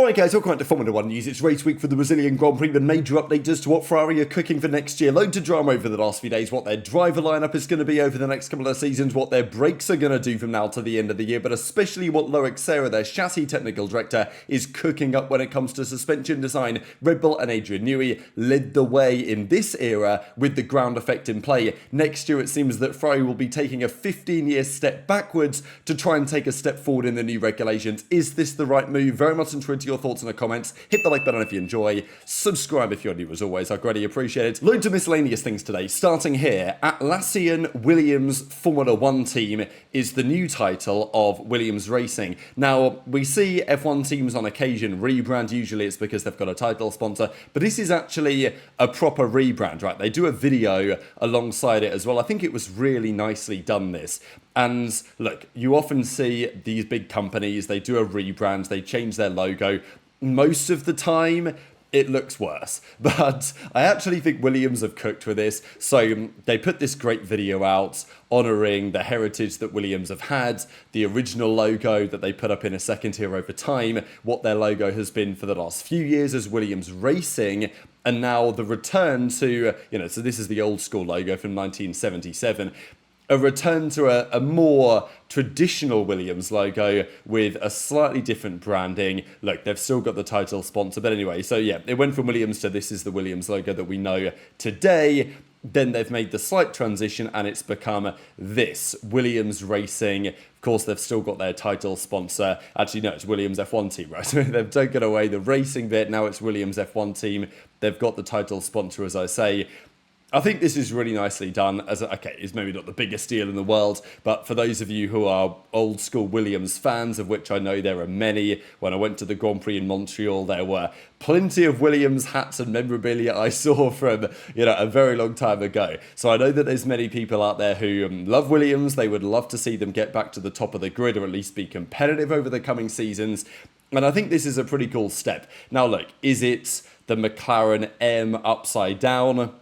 Alright guys, welcome back to Formula 1 news. It's race week for the Brazilian Grand Prix, the major update as to what Ferrari are cooking for next year. Loads of drama over the last few days, what their driver lineup is going to be over the next couple of seasons, what their brakes are going to do from now to the end of the year, but especially what Leclerc, their chassis technical director, is cooking up when it comes to suspension design. Red Bull and Adrian Newey led the way in this era with the ground effect in play. Next year it seems that Ferrari will be taking a 15-year step backwards to try and take a step forward in the new regulations. Is this the right move? Very much interested your thoughts in the comments. Hit the like button if you enjoy. Subscribe if you're new as always. I greatly appreciate it. Loads of miscellaneous things today. Starting here, Atlassian Williams Formula 1 team is the new title of Williams Racing. Now, we see F1 teams on occasion rebrand. Usually it's because they've got a title sponsor, but this is actually a proper rebrand, right? They do a video alongside it as well. I think it was really nicely done, this. And look, you often see these big companies, they do a rebrand, they change their logo. Most of the time, it looks worse. But I actually think Williams have cooked with this. So they put this great video out honouring the heritage that Williams have had, the original logo that they put up in a second here over time, what their logo has been for the last few years as Williams Racing, and now the return to, so this is the old school logo from 1977. A return to a more traditional Williams logo with a slightly different branding. Look, they've still got the title sponsor, but anyway, so yeah, it went from Williams to this is the Williams logo that we know today. Then they've made the slight transition and it's become this, Williams Racing. Of course, they've still got their title sponsor. Actually, no, it's Williams F1 team, right? They've taken away the racing bit, now it's Williams F1 team. They've got the title sponsor, as I say. I think this is really nicely done. Okay, it's maybe not the biggest deal in the world, but for those of you who are old school Williams fans, of which I know there are many, when I went to the Grand Prix in Montreal, there were plenty of Williams hats and memorabilia I saw from, a very long time ago. So I know that there's many people out there who love Williams. They would love to see them get back to the top of the grid or at least be competitive over the coming seasons. And I think this is a pretty cool step. Now, look, is it the McLaren M upside down?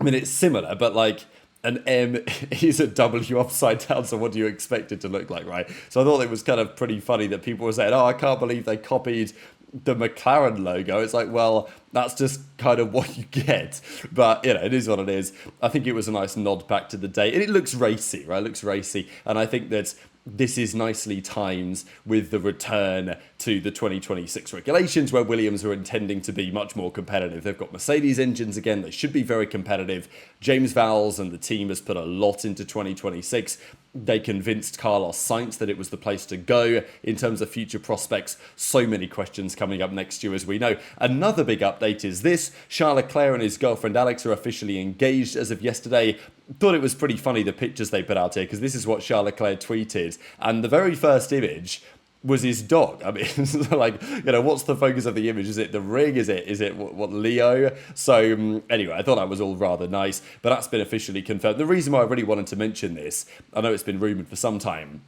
I mean, it's similar, but like an M is a W upside down, so what do you expect it to look like, right? So I thought it was kind of pretty funny that people were saying, oh, I can't believe they copied the McLaren logo. It's like, well, that's just kind of what you get. But, it is what it is. I think it was a nice nod back to the day. And it looks racy, right? It looks racy. And I think that this is nicely timed with the return to the 2026 regulations where Williams are intending to be much more competitive. They've got Mercedes engines again. They should be very competitive. James Vowles and the team has put a lot into 2026. They convinced Carlos Sainz that it was the place to go in terms of future prospects. So many questions coming up next year, as we know. Another big update is this. Charles Leclerc and his girlfriend Alex are officially engaged as of yesterday. Thought it was pretty funny, the pictures they put out here, because this is what Charles Leclerc tweeted. And the very first image was his dog. I mean, like, what's the focus of the image? Is it the ring? Is it what Leo? So anyway, I thought that was all rather nice, but that's been officially confirmed. The reason why I really wanted to mention this, I know it's been rumoured for some time,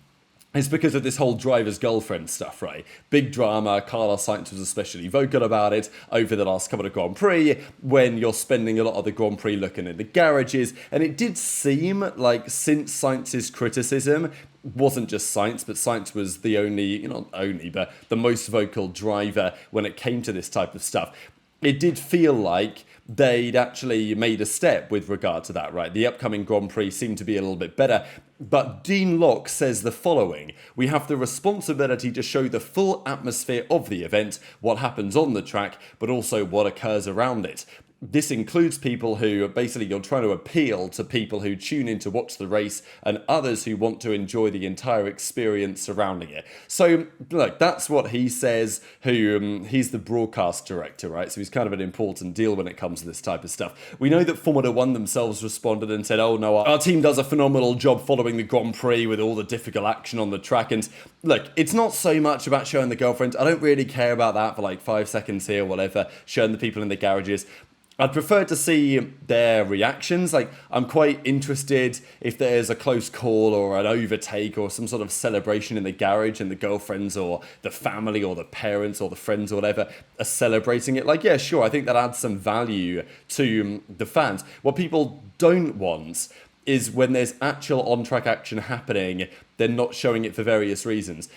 it's because of this whole driver's girlfriend stuff, right? Big drama. Carlos Sainz was especially vocal about it over the last couple of Grand Prix, when you're spending a lot of the Grand Prix looking in the garages. And it did seem like since Sainz's criticism wasn't just Sainz, but Sainz was the but the most vocal driver when it came to this type of stuff. It did feel like they'd actually made a step with regard to that, right? The upcoming Grand Prix seemed to be a little bit better. But Dean Locke says the following: we have the responsibility to show the full atmosphere of the event, what happens on the track, but also what occurs around it. This includes people who basically you're trying to appeal to people who tune in to watch the race and others who want to enjoy the entire experience surrounding it. So, look, that's what he says, he's the broadcast director, right? So he's kind of an important deal when it comes to this type of stuff. We know that Formula 1 themselves responded and said, oh no, our team does a phenomenal job following the Grand Prix with all the difficult action on the track. And look, it's not so much about showing the girlfriend. I don't really care about that for like 5 seconds here, whatever, showing the people in the garages. I'd prefer to see their reactions. Like, I'm quite interested if there's a close call or an overtake or some sort of celebration in the garage and the girlfriends or the family or the parents or the friends or whatever are celebrating it. Like, yeah, sure, I think that adds some value to the fans. What people don't want is when there's actual on-track action happening, they're not showing it for various reasons.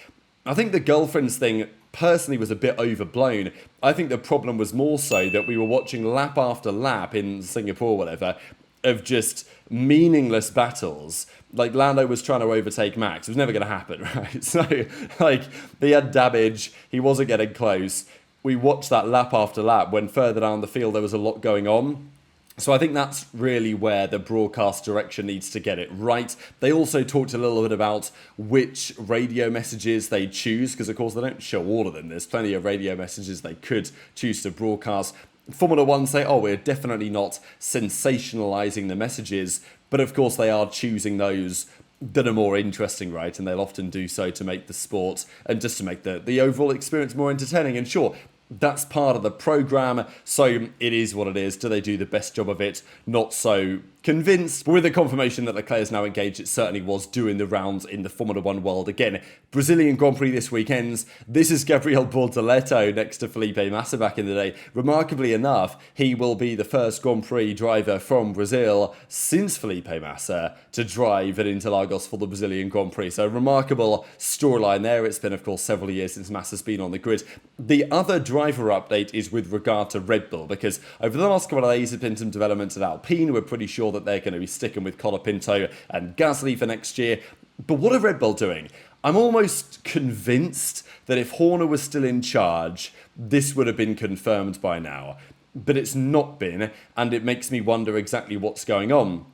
I think the girlfriends thing personally was a bit overblown. I think the problem was more so that we were watching lap after lap in Singapore, whatever, of just meaningless battles. Like, Lando was trying to overtake Max. It was never going to happen, right? So, like, he had damage. He wasn't getting close. We watched that lap after lap when further down the field there was a lot going on. So I think that's really where the broadcast direction needs to get it right. They also talked a little bit about which radio messages they choose, because of course they don't show all of them. There's plenty of radio messages they could choose to broadcast. Formula One say, oh, we're definitely not sensationalizing the messages, but of course they are choosing those that are more interesting, right? And they'll often do so to make the sport and just to make the overall experience more entertaining. And sure, that's part of the program, so it is what it is. Do they do the best job of it? Not so convinced. But with the confirmation that Leclerc is now engaged, it certainly was doing the rounds in the Formula One world again. Brazilian Grand Prix this weekend. This is Gabriel Bortoleto next to Felipe Massa back in the day. Remarkably enough, he will be the first Grand Prix driver from Brazil since Felipe Massa to drive at Interlagos for the Brazilian Grand Prix. So remarkable storyline there. It's been, of course, several years since Massa's been on the grid. The other driver update is with regard to Red Bull, because over the last couple of days there's been some developments at Alpine. We're pretty sure that they're going to be sticking with Colapinto and Gasly for next year. But what are Red Bull doing? I'm almost convinced that if Horner was still in charge, this would have been confirmed by now. But it's not been, and it makes me wonder exactly what's going on.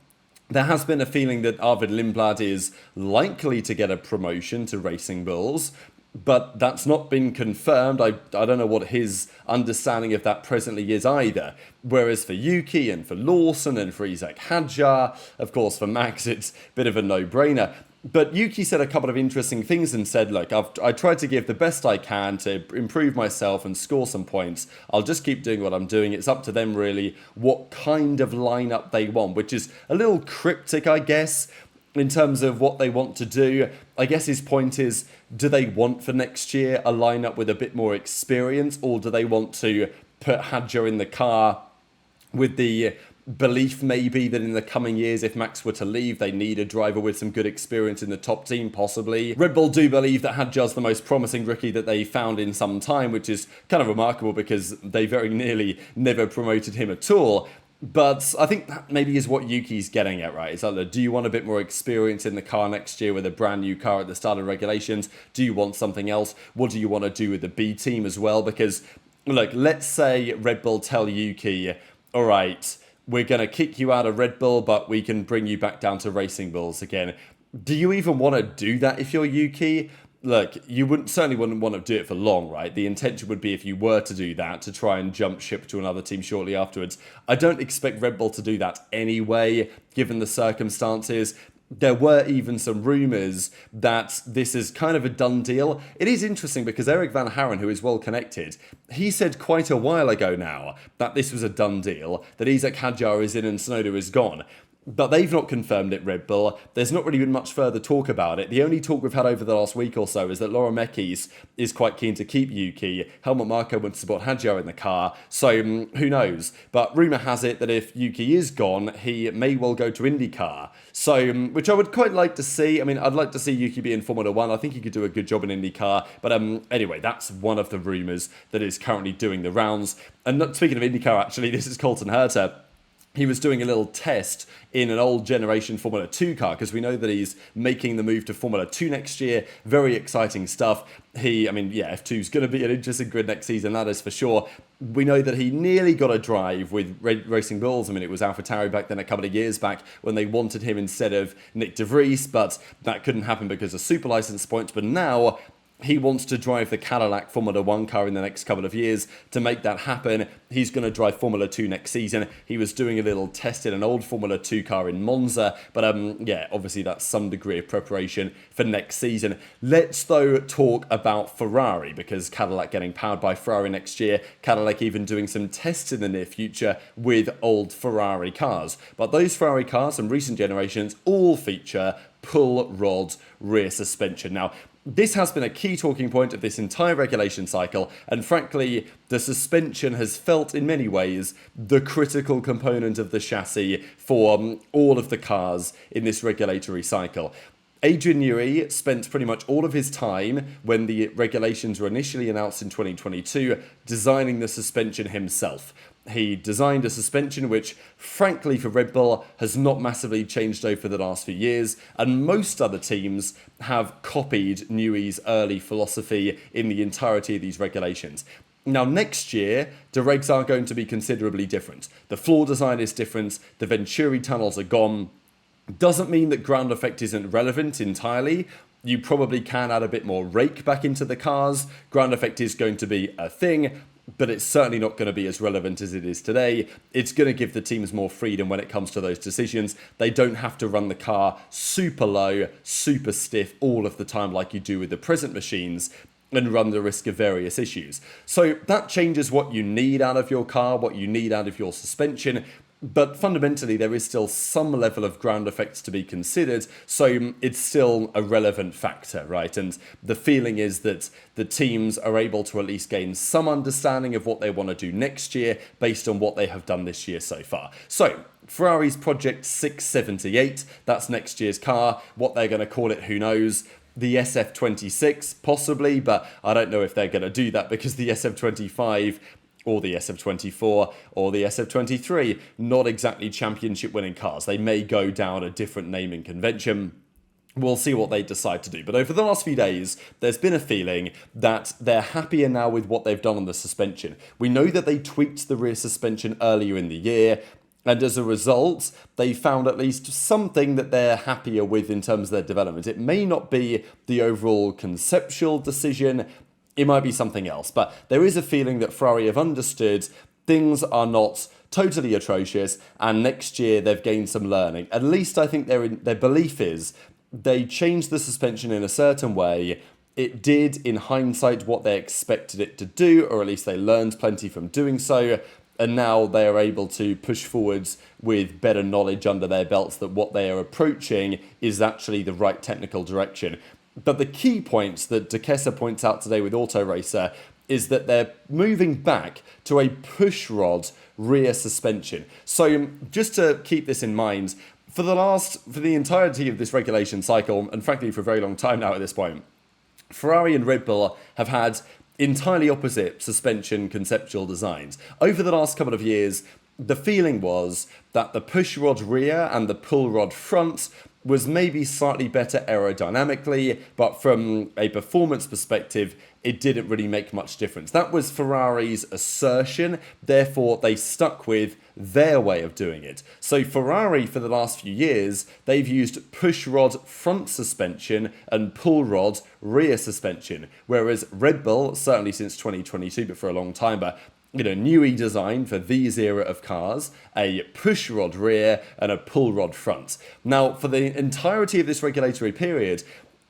There has been a feeling that Arvid Lindblad is likely to get a promotion to Racing Bulls, but that's not been confirmed. I don't know what his understanding of that presently is either. Whereas for Yuki and for Lawson and for Isaac Hadjar, of course for Max it's a bit of a no-brainer. But Yuki said a couple of interesting things and said, look, I tried to give the best I can to improve myself and score some points. I'll just keep doing what I'm doing. It's up to them really what kind of lineup they want, which is a little cryptic, I guess, in terms of what they want to do. I guess his point is, do they want for next year a lineup with a bit more experience, or do they want to put Hadjar in the car with the belief maybe that in the coming years, if Max were to leave, they need a driver with some good experience in the top team, possibly. Red Bull do believe that Hadjar's the most promising rookie that they found in some time, which is kind of remarkable because they very nearly never promoted him at all. But I think that maybe is what Yuki's getting at, right? It's like, do you want a bit more experience in the car next year with a brand new car at the start of regulations? Do you want something else? What do you want to do with the B team as well? Because, look, let's say Red Bull tell Yuki, all right, we're going to kick you out of Red Bull, but we can bring you back down to Racing Bulls again. Do you even want to do that if you're Yuki? Look, you certainly wouldn't want to do it for long, right? The intention would be, if you were to do that, to try and jump ship to another team shortly afterwards. I don't expect Red Bull to do that anyway, given the circumstances. There were even some rumours that this is kind of a done deal. It is interesting because Eric Van Haren, who is well connected, he said quite a while ago now that this was a done deal, that Isaac Hadjar is in and Tsunoda is gone. But they've not confirmed it, Red Bull. There's not really been much further talk about it. The only talk we've had over the last week or so is that Laura Mekis is quite keen to keep Yuki. Helmut Marko wants to support Hadjar in the car. So who knows? But rumour has it that if Yuki is gone, he may well go to IndyCar. So, which I would quite like to see. I mean, I'd like to see Yuki be in Formula One. I think he could do a good job in IndyCar. But anyway, that's one of the rumours that is currently doing the rounds. And speaking of IndyCar, actually, this is Colton Herta. He was doing a little test in an old generation Formula 2 car, because we know that he's making the move to Formula 2 next year. Very exciting stuff. F2 is going to be an interesting grid next season, that is for sure. We know that he nearly got a drive with Racing Bulls. I mean, it was AlphaTauri back then a couple of years back when they wanted him instead of Nick de Vries, but that couldn't happen because of super license points. But now he wants to drive the Cadillac Formula 1 car in the next couple of years. To make that happen, he's going to drive Formula 2 next season. He was doing a little test in an old Formula 2 car in Monza. But obviously that's some degree of preparation for next season. Let's, though, talk about Ferrari, because Cadillac getting powered by Ferrari next year. Cadillac even doing some tests in the near future with old Ferrari cars. But those Ferrari cars from recent generations all feature pull rod rear suspension. Now, this has been a key talking point of this entire regulation cycle, and frankly, the suspension has felt in many ways the critical component of the chassis for all of the cars in this regulatory cycle. Adrian Newey spent pretty much all of his time when the regulations were initially announced in 2022 designing the suspension himself. He designed a suspension which, frankly, for Red Bull has not massively changed over the last few years, and most other teams have copied Newey's early philosophy in the entirety of these regulations. Now, next year, the regs are going to be considerably different. The floor design is different, the Venturi tunnels are gone. Doesn't mean that ground effect isn't relevant entirely. You probably can add a bit more rake back into the cars. Ground effect is going to be a thing, but it's certainly not going to be as relevant as it is today. It's going to give the teams more freedom when it comes to those decisions. They don't have to run the car super low, super stiff all of the time like you do with the present machines and run the risk of various issues. So that changes what you need out of your car, what you need out of your suspension. But fundamentally, there is still some level of ground effects to be considered, so it's still a relevant factor, right? And the feeling is that the teams are able to at least gain some understanding of what they want to do next year based on what they have done this year so far. So, Ferrari's Project 678, that's next year's car. What they're going to call it, who knows? The SF26, possibly, but I don't know if they're going to do that because the SF25... or the SF24, or the SF23, not exactly championship-winning cars. They may go down a different naming convention. We'll see what they decide to do. But over the last few days, there's been a feeling that they're happier now with what they've done on the suspension. We know that they tweaked the rear suspension earlier in the year, and as a result, they found at least something that they're happier with in terms of their development. It may not be the overall conceptual decision. It might be something else, but there is a feeling that Ferrari have understood things are not totally atrocious, and next year they've gained some learning. At least I think their belief is they changed the suspension in a certain way. It did, in hindsight, what they expected it to do, or at least they learned plenty from doing so, and now they are able to push forwards with better knowledge under their belts that what they are approaching is actually the right technical direction. But the key points that De Kessa points out today with Auto Racer is that they're moving back to a pushrod rear suspension. So just to keep this in mind, for the entirety of this regulation cycle, and frankly for a very long time now at this point, Ferrari and Red Bull have had entirely opposite suspension conceptual designs. Over the last couple of years, the feeling was that the pushrod rear and the pull-rod front was maybe slightly better aerodynamically, but from a performance perspective, it didn't really make much difference. That was Ferrari's assertion, therefore they stuck with their way of doing it. So Ferrari, for the last few years, they've used pushrod front suspension and pull-rod rear suspension, whereas Red Bull, certainly since 2022, but for a long time, but Newey designed for these era of cars, a pushrod rear and a pull-rod front. Now, for the entirety of this regulatory period,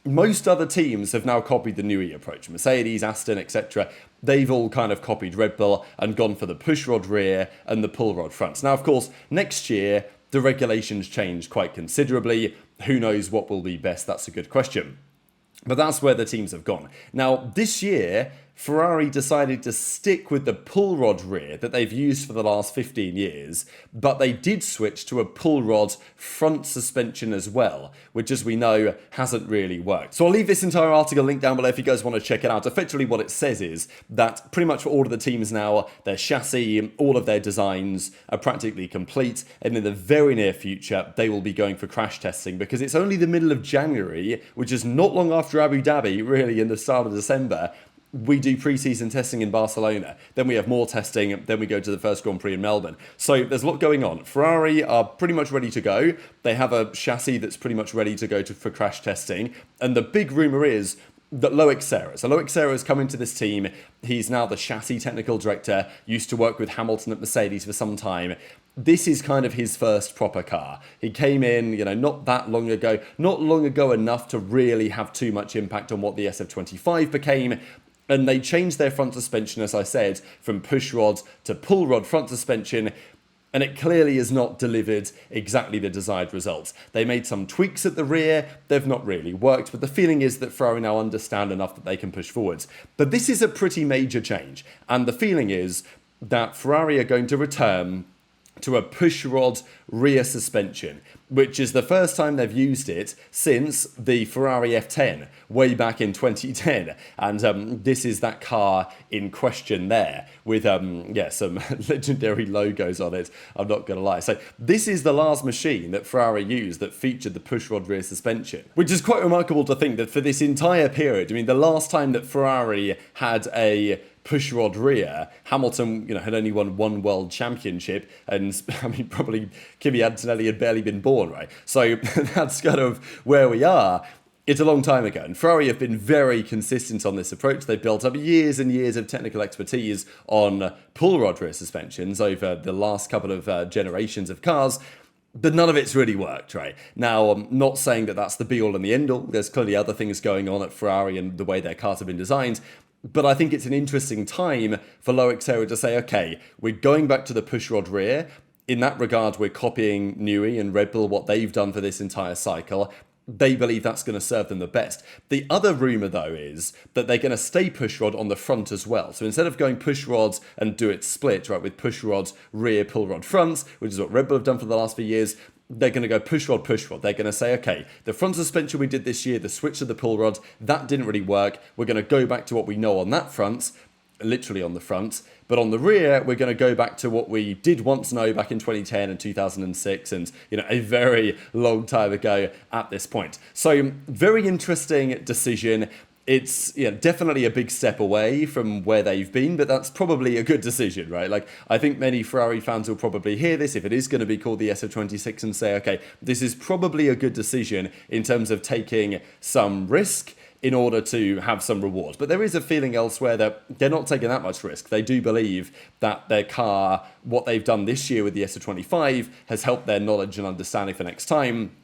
most other teams have now copied the Newey approach. Mercedes, Aston, etc. They've all kind of copied Red Bull and gone for the pushrod rear and the pull-rod fronts. Now, of course, next year, the regulations change quite considerably. Who knows what will be best? That's a good question. But that's where the teams have gone. Now, this year, Ferrari decided to stick with the pull rod rear that they've used for the last 15 years, but they did switch to a pull rod front suspension as well, which, as we know, hasn't really worked. So I'll leave this entire article linked down below if you guys want to check it out. Effectively, what it says is that pretty much for all of the teams now, their chassis, all of their designs are practically complete, and in the very near future, they will be going for crash testing because it's only the middle of January, which is not long after Abu Dhabi, really, in the start of December. We do pre-season testing in Barcelona, then we have more testing, then we go to the first Grand Prix in Melbourne. So there's a lot going on. Ferrari are pretty much ready to go. They have a chassis that's pretty much ready to go for crash testing. And the big rumour is that Loic Serra. So Loic Serra has come into this team. He's now the chassis technical director, used to work with Hamilton at Mercedes for some time. This is kind of his first proper car. He came in, not that long ago, not long ago enough to really have too much impact on what the SF25 became. And they changed their front suspension, as I said, from push rod to pull rod front suspension, and it clearly has not delivered exactly the desired results. They made some tweaks at the rear, they've not really worked, but the feeling is that Ferrari now understand enough that they can push forwards. But this is a pretty major change, and the feeling is that Ferrari are going to return to a pushrod rear suspension, which is the first time they've used it since the Ferrari F10 way back in 2010. And this is that car in question there with some legendary logos on it, I'm not going to lie. So this is the last machine that Ferrari used that featured the pushrod rear suspension, which is quite remarkable to think that for this entire period, I mean, the last time that Ferrari had a pushrod rear, Hamilton, had only won one world championship, and I mean, probably Kimi Antonelli had barely been born, right? So that's kind of where we are. It's a long time ago, and Ferrari have been very consistent on this approach. They've built up years and years of technical expertise on pull rod rear suspensions over the last couple of generations of cars, but none of it's really worked, right? Now, I'm not saying that that's the be-all and the end-all. There's clearly other things going on at Ferrari and the way their cars have been designed, but I think it's an interesting time for Leclerc to say, okay, we're going back to the pushrod rear. In that regard, we're copying Newey and Red Bull, what they've done for this entire cycle. They believe that's going to serve them the best. The other rumour, though, is that they're going to stay pushrod on the front as well. So instead of going pushrods and do it split, right, with pushrods rear, pull rod fronts, which is what Red Bull have done for the last few years, they're going to go pushrod. They're going to say, okay, the front suspension we did this year, the switch to the pull rod, that didn't really work. We're going to go back to what we know on that front, literally on the front. But on the rear, we're going to go back to what we did once know back in 2010 and 2006 and, a very long time ago at this point. So very interesting decision. It's definitely a big step away from where they've been, but that's probably a good decision, right? Like, I think many Ferrari fans will probably hear this, if it is going to be called the SF26, and say, okay, this is probably a good decision in terms of taking some risk in order to have some reward. But there is a feeling elsewhere that they're not taking that much risk. They do believe that their car, what they've done this year with the SF25, has helped their knowledge and understanding for next time.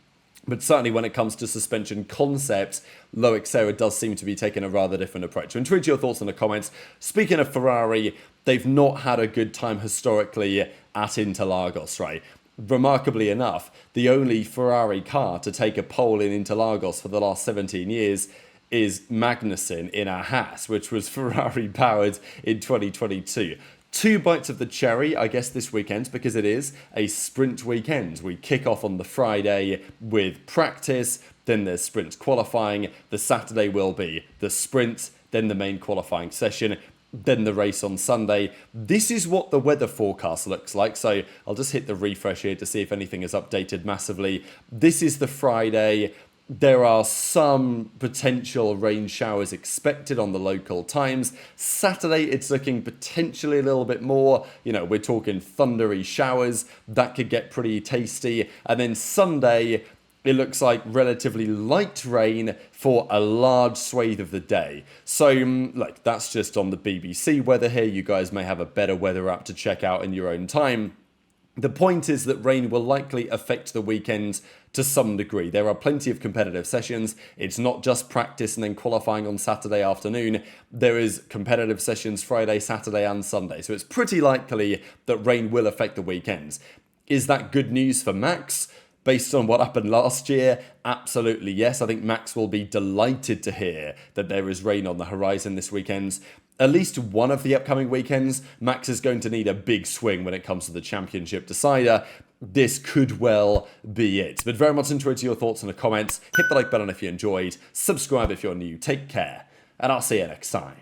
But certainly when it comes to suspension concept, Leclerc does seem to be taking a rather different approach. So intrigued your thoughts in the comments. Speaking of Ferrari, they've not had a good time historically at Interlagos, right? Remarkably enough, the only Ferrari car to take a pole in Interlagos for the last 17 years is Magnussen in a Haas, which was Ferrari powered in 2022. 2 bites of the cherry, I guess, this weekend, because it is a sprint weekend. We kick off on the Friday with practice, then there's sprint qualifying. The Saturday will be the sprint, then the main qualifying session, then the race on Sunday. This is what the weather forecast looks like. So I'll just hit the refresh here to see if anything is updated massively. This is the Friday. There are some potential rain showers expected on the local times. Saturday, it's looking potentially a little bit more. We're talking thundery showers. That could get pretty tasty. And then Sunday, it looks like relatively light rain for a large swathe of the day. So, that's just on the BBC weather here. You guys may have a better weather app to check out in your own time. The point is that rain will likely affect the weekend to some degree. There are plenty of competitive sessions. It's not just practice and then qualifying on Saturday afternoon. There is competitive sessions Friday, Saturday and Sunday. So it's pretty likely that rain will affect the weekends. Is that good news for Max? Based on what happened last year, absolutely yes. I think Max will be delighted to hear that there is rain on the horizon this weekend. At least one of the upcoming weekends, Max is going to need a big swing when it comes to the championship decider. This could well be it. But very much enjoyed your thoughts in the comments. Hit the like button if you enjoyed. Subscribe if you're new. Take care. And I'll see you next time.